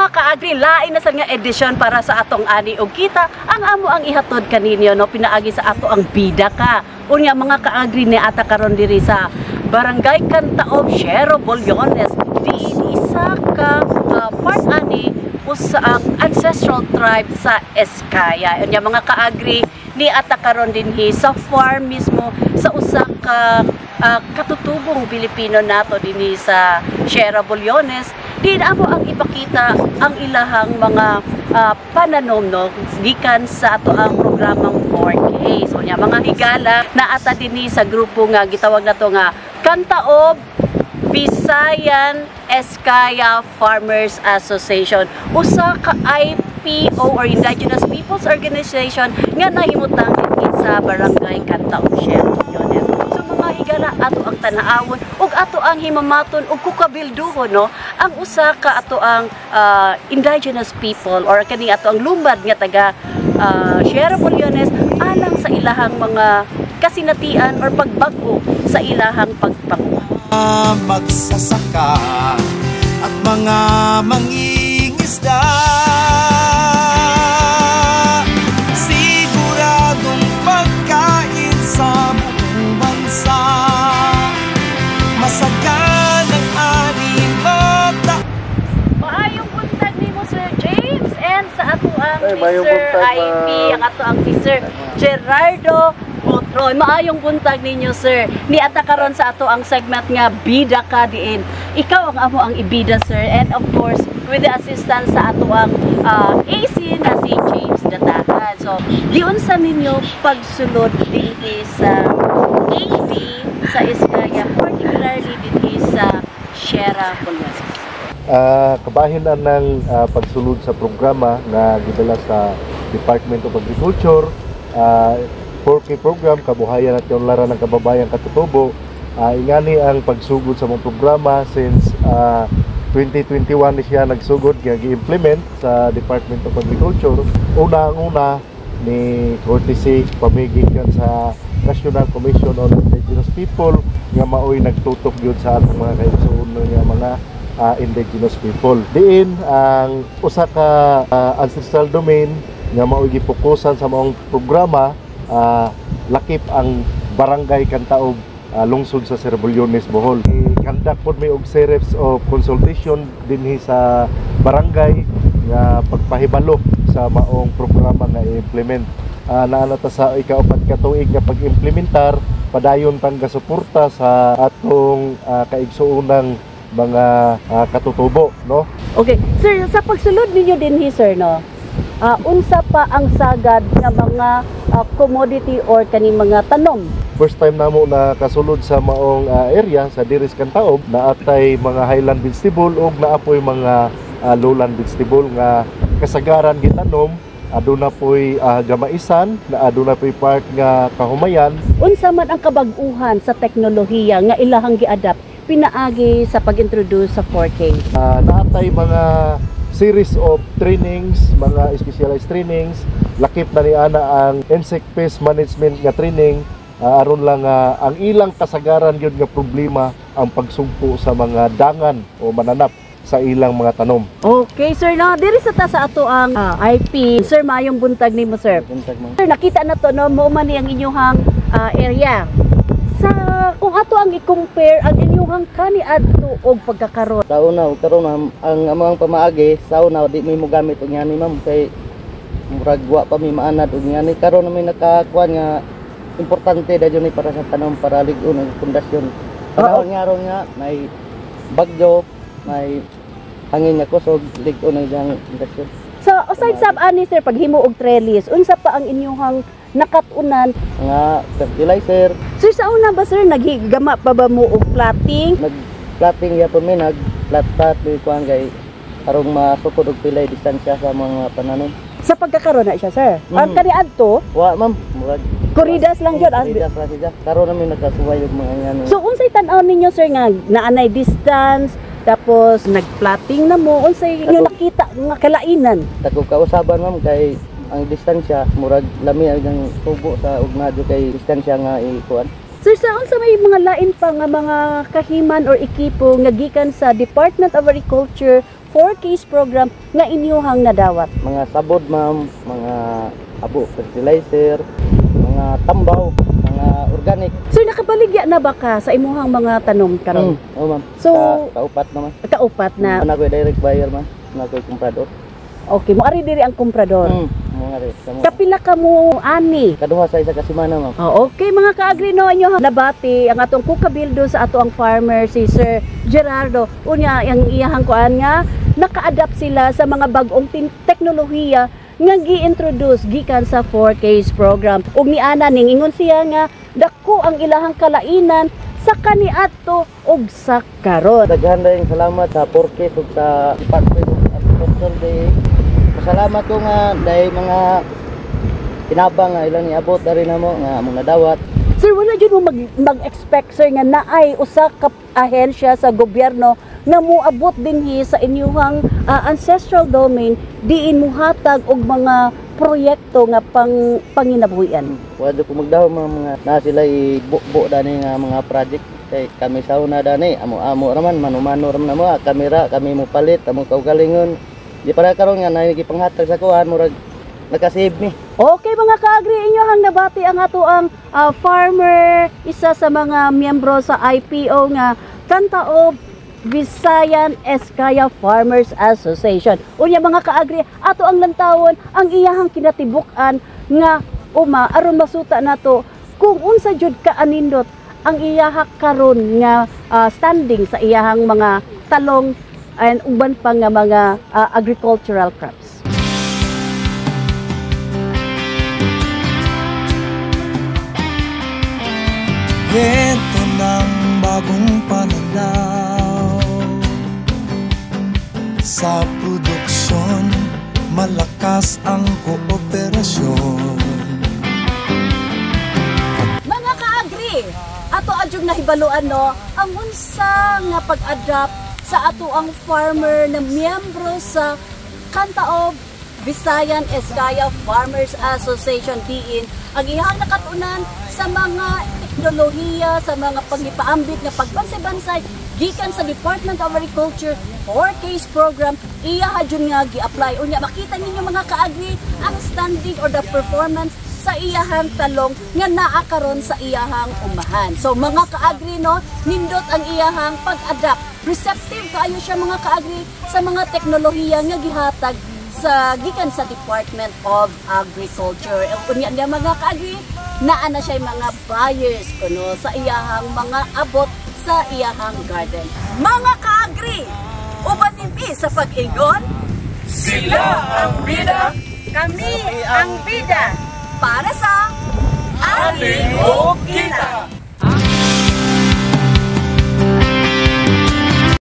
mga kaagri, lain na sa nga edisyon para sa atong ani og kita ang amo ang ihatod kaninyo no pinaagi sa ato ang bida ka. Unya mga kaagri ni ata karon diri sa Barangay Cantaob, Shero Bolyones, di isa ka part ani usa ang ancestral tribe sa Eskaya. Unya mga kaagri ni ata karon dinhi sa farm mismo sa usa ka katutubong Pilipino nato dinhi sa Shero Bolyones. Din amo ang ipakita ang ilahang mga pananom no gikan sa ato ang programang 4K. So nya mga higala na ata dinhi sa grupo nga gitawag nato nga Cantaob Visayan Eskaya Farmers Association, usa ka IPO or Indigenous Peoples Organization nga nahimutang dinhi sa Barangay Cantaob, Shero Bolyones. So mga higala ato ang tanaawon ug ato ang himamaton ug kukabilduhon no ang usa ka ato ang indigenous people or kani ato ang lumad nga taga Shero Bolyones alang sa ilahang mga kasinatian or pagbago sa ilahang pagpanguha. Magsasaka at mga mangingisda, siguradong pagkain sa buong bansa, masaganang animata. Maayong buntag nimo Sir James and sa ato ang Maayong Sir buntag, IP, ang ato ang Sir Gerardo Botron. Maayong buntag ninyo sir. Ni ata karon sa ato ang segment nga bida ka diin. Ikaw ang amo ang ibida sir, and of course with the assistance sa ato ang AC na si James Datahan. So giunsa ninyo pagsulod dinhi sa AD sa Eskaya, particularly dinhi sa Shero Bolyones? Kabahin ng pagsulod sa programa na gidala sa Department of Agriculture, 4K program, kabuhayan at yung lara ng kababayan katutubo. Ingani ang pagsugod sa mga programa since 2021 ni siya nagsugod nga gi-implement sa Department of Agriculture. Una ni courtesy pamigig yan sa National Commission on Indigenous People nga maoy nagtutok yun sa atong mga kaigsuon nga mga indigenous people. Diin ang usa ka ancestral domain nga maoy gipokusan sa maong programa, lakip ang Barangay Cantaob, lungsod sa Shero Bolyones, Bohol. I-conduct po may og series of consultation dinhi sa barangay nga pagpahibalo sa maong programa nga i-implement. Naanata sa ikaupat ka tuig nga pag-implementar, padayon tang gasuporta sa atong kaigsuonang mga katutubo, no? Okay, sir, sa pagsulod ninyo dinhi sir no, unsa pa ang sagad nga mga commodity or kaning mga tanom? First time namo na kasulod sa maong area sa Diris Cantaob, naatay mga highland vegetable ug naapoy mga lowland vegetable nga kasagaran gitanom. Aduna po'y gamaisan, na aduna po'y part nga kahumayan. Unsa man ang kabag-uhan sa teknolohiya nga ilahang gi-adapt pinaagi sa pag-introduce sa 4K? Naatay mga series of trainings, mga specialized trainings. Lakip na ni ana ang insect pest management nga training, aron lang ang ilang kasagaran yun nga problema ang pagsugpo sa mga dangan o mananap sa ilang mga tanom. Okay sir, no, diri sa ta sa ato ang IP. Sir, maayong buntag nimo sir. Buntag mo. Sir, nakita na to no, mo man ni ang inyong area. Sa kung ato ang i-compare ang inyong kaniadto og pagkakaron. Sauna ug karon ang among pamaagi, sauna di mi mo gamit og ngani ma'am kay murag wa pa mi maanad og ngani. Karon may nakakuan nga importante dadyo ni para sa tanom para lig-on ang pundasyon. Panahon nga ron nga may bagyo, may hangin nga kusog, lig-on ang diyang pundasyon. So aside sa ani sir paghimo og trellis, unsa pa ang inyong nakatunan Nga fertilizer, sir? Sa una ba sir naghigama pa ba mo og platting? nag-plating yapon mi, nag-plat-plat mi kuan kay arong masukod og pilay distansya sa mga pananom. Sa pagkakaroon na siya sir. Ang kaniadto Wa ma'am, murag Kuridas lang yun. Kuridas lang siya. Karon namin nagkasuway og mga ngani. So unsay tan-aw ninyo sir nga naanay distance tapos nagplating na mo, unsay inyo nakita nga kalainan? Dako kausaban ma'am kay ang distansya murag lami ang tubo sa ugnadyo kay distansya nga ikuan. Sir, saan sa may mga lain pa nga mga kahiman or ekipo nga gikan sa Department of Agriculture, 4Ks program nga inyuhang nadawat? Mga sabod ma'am, mga abo fertilizer, mga tambaw, mga organic. Sir, nakabaligya na ba ka sa imuhang mga tanom karon? Oh ma'am. So- kaupat naman. Kaupat na. Ana ko direct buyer ma'am. Ana ko comprador. Okay, mo ari diri ang komprador. Mga rin. Kapila ka mo ani? Kaduha sa isa ka semana ma'am. Okay mga kaagri, no, inyo nabati ang atong kukabildo sa ato ang farmer si Sir Gerardo. Unya ang iyahang kuan nga naka-adapt sila sa mga bag-ong teknolohiya nga gi-introduce gikan sa 4Ks program. Ug niana ning ingon siya nga dako ang ilahang kalainan sa kaniadto ug sa karon. Daghan rin salamat sa 4K ug sa Department of Agriculture Day. Salamat ko nga dahil mga tinabang nga ilang iabot na rin mo nga mong nadawat. Sir, wala dyan mo mag-expect, sir, nga naay usa ka ahensya sa gobyerno nga moabot dinhi sa inyuhang ancestral domain diin muhatag og mga proyekto nga panginabuhian. Wala ko magdahom mga na sila ibubo dani nga mga project kay kami sauna dani amo-amo raman mano-mano raman mo kamera kami mo palit amo kaugalingon. Di para karon nga nagipanghatag sa kuan murag nakasave mi. Okay mga kaagri, inyuhang nabati ang ato ang farmer, isa sa mga miyembro sa IPO nga Kantaob Visayan Eskaya Farmers Association. Unya mga kaagri, ato ang lantawon ang iyahang kinatibuk-an nga aron masuta nato kung unsa jud ka anindot ang iyahak karon nga standing sa iyahang mga talong and uban pa nga mga agricultural crops. Ito ng bagong pananaw sa produksyon, malakas ang kooperasyon. Mga kaagri, ato adyong nahibaluan no, ang unsa nga pag-adapt sa ato ang farmer na miyembro sa Kantaob Visayan Eskaya Farmers Association diin ang iyang nakatunan sa mga teknolohiya, sa mga pangipaambit na pagbansay-bansay gikan sa Department of Agriculture 4Ks program iya hadyon nga gi-apply. Unya makita ninyo mga kaagri ang standing or the performance sa iyahang talong nga naa karon sa iyahang umahan. So mga kaagri no, nindot ang iyahang pag-adapt. Receptive kaayo siya mga kaagri sa mga teknolohiya nga gihatag sa gikan sa Department of Agriculture. Unya niya mga kaagri, naa na siya mga buyers kuno sa iyahang mga abot sa iyahang garden. Mga kaagri, uban nimpi sa pag-ingon, Sila ang bida, kami ang bida para sa ating o kita.